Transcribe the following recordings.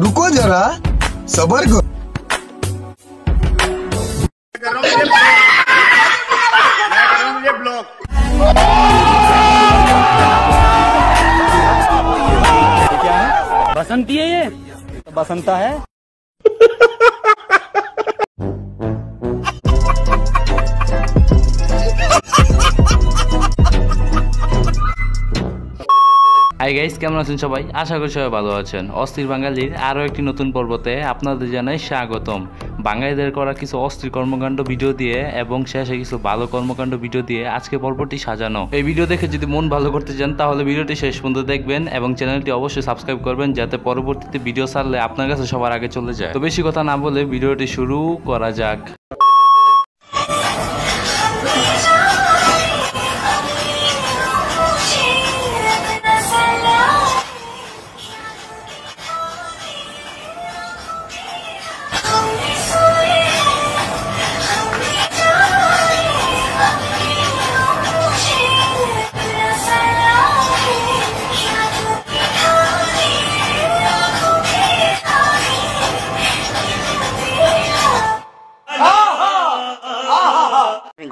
रुको जरा सबर करो। बसंती है ये तो बसंता है। হাই গাইস, কেমন আছেন সবাই? আশা করি সবাই ভালো আছেন। অস্থির বাঙালির আরও একটি নতুন পর্বতে আপনাদের জানাই স্বাগতম। বাঙালিদের করা কিছু অস্থির কর্মকাণ্ড ভিডিও দিয়ে এবং শেষে কিছু ভালো কর্মকাণ্ড ভিডিও দিয়ে আজকে পর্বটি সাজানো। এই ভিডিও দেখে যদি মন ভালো করতে চান তাহলে ভিডিওটি শেষ পর্যন্ত দেখবেন এবং চ্যানেলটি অবশ্যই সাবস্ক্রাইব করবেন যাতে পরবর্তীতে ভিডিও ছাড়লে আপনার কাছে সবার আগে চলে যায়। তো বেশি কথা না বলে ভিডিওটি শুরু করা যাক।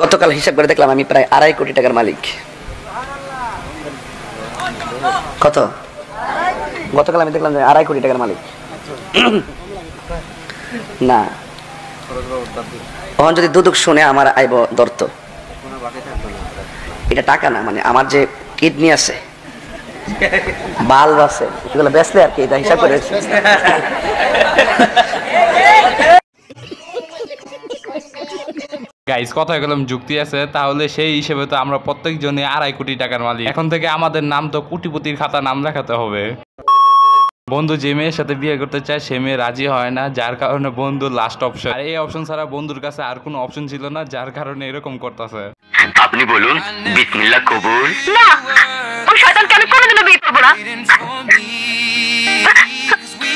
গতকাল হিসাব করে দেখলাম আমি প্রায় 2.5 কোটি টাকার মালিক। কত? গতকাল আমি দেখলাম যে 2.5 কোটি টাকার মালিক। না, তখন যদি দুদক শুনে আমার আইব দর্ত। এটা টাকা না, মানে আমার যে কিডনি আছে, বাল্ব আছে, এগুলো বেচলে আর কি, এটা হিসাব করে। গাইস, কথায় কলম যুক্তি আছে, তাহলে সেই হিসেবে তো আমরা প্রত্যেকজনই 2.5 কোটি টাকার মালিক। এখন থেকে আমাদের নাম তো কোটিপতির খাতা নাম লেখাতে হবে। বন্ধু যে মেয়ের সাথে বিয়ে করতে চায় সে মেয়ে রাজি হয় না, যার কারণে বন্ধু লাস্ট অপশন। আর এই অপশন ছাড়া বন্ধুর কাছে আর কোনো অপশন ছিল না, যার কারণে এরকম করতেছে। আপনি বলুন বিসমিল্লাহ কবুল। না, ওই শয়তানকে আমি কোনোদিনও বিয়ে করব না।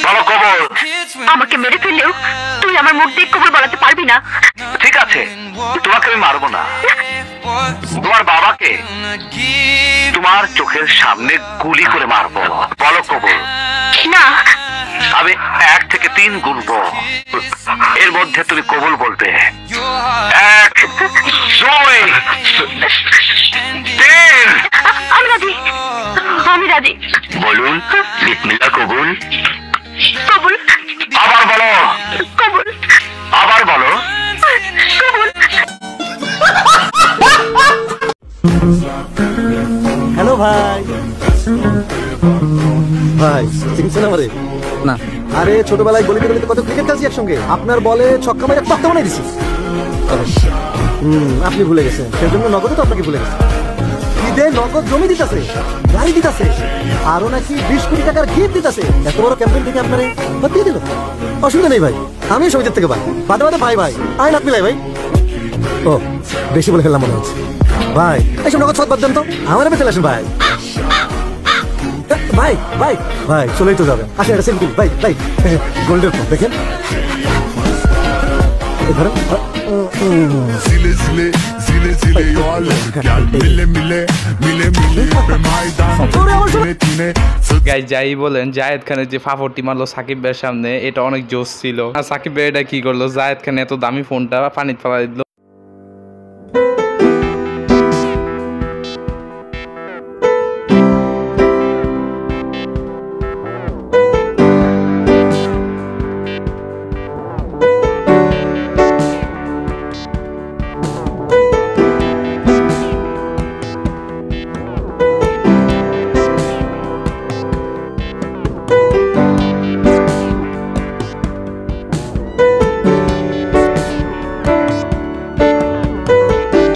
বলো কবুল। আমাকে মেরে ফেললেও তুই আমার মুখ দিয়ে কবুল বলাতে পারবি না। ঠিক আছে, তোমাকে আমি মারবো না। তোমার বাবাকে তোমার চোখের সামনে গুলি করে মারবো। বলো কবুল। না, আমি 1 থেকে 3 গুনবো, এর মধ্যে তুমি কবুল বলবে। 1 2 3। আমি রাজি, আমি রাজি। বলুন বিসমিল্লাহ কবুল। কবুল। আবার বলো। কবুল। আবার বলো। কবুল। হ্যালো ভাই। ভাই চিনছেন আমারে? না। আরে ছোটবেলায় গলিতে গলিতে কত ক্রিকেট খেলছি একসঙ্গে। আপনার বলে ছক্কা মারে তক্তা বানাই দিছি। আপনি ভুলে গেছেন, সেজন্য নগদে তো আপনাকে ভুলে গেছেন। ঈদে নগদ জমি দিতেছে, গাড়ি দিতেছে, আরো নাকি 20 কোটি টাকার গিফট দিতেছে। এত বড় ক্যাম্পেইন থেকে আপনারে দিয়ে দিল। অসুবিধা নেই ভাই, আমি সমিতির থেকে ভাই। বাদে বাদে ভাই ভাই আইন আপনি ভাই। ও বেশি বলে ফেললাম মনে হচ্ছে ভাই। এইসব নগদ সৎ বাদ দেন তো, আমার বেঁচে আসেন ভাই। ভাই ভাই ভাই চলেই তো যাবে। আসেন এটা সিম্পল ভাই ভাই। গোল্ডের ফোন দেখেন। গাইস, যাই বলেন, জায়েদ খানের যে ফাফরটি মারলো সাকিব ভাইয়ের সামনে, এটা অনেক জোশ ছিল। আর সাকিব ভাই এটা কি করলো, জায়েদ খান এত দামি ফোনটা পানিতে ফেলা দিল।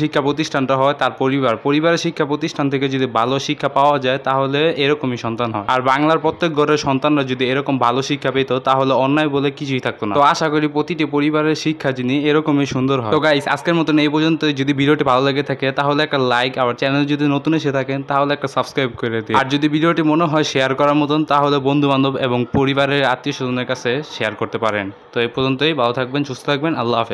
শিক্ষা প্রতিষ্ঠানটা হয় তার পরিবারের শিক্ষা প্রতিষ্ঠান থেকে যদি ভালো শিক্ষা পাওয়া যায় তাহলে এরকমই সন্তান হয়। আর বাংলার প্রত্যেক ঘরের সন্তানরা যদি এরকম ভালো শিক্ষা পেত তাহলে অন্যায় বলে কিছুই থাকতো না। তো আশা করি প্রতিটি পরিবারের শিক্ষা যিনি এরকমই সুন্দর হয়। তো গাইস, আজকের মতন এই পর্যন্ত। যদি ভিডিওটি ভালো লেগে থাকে তাহলে একটা লাইক, আর চ্যানেল যদি নতুন এসে থাকেন তাহলে একটা সাবস্ক্রাইব করে দিন। আর যদি ভিডিওটি মনে হয় শেয়ার করার মতন তাহলে বন্ধু বান্ধব এবং পরিবারের আত্মীয় স্বজনের কাছে শেয়ার করতে পারেন। তো এই পর্যন্তই, ভালো থাকবেন, সুস্থ থাকবেন, আল্লাহ হাফেজ।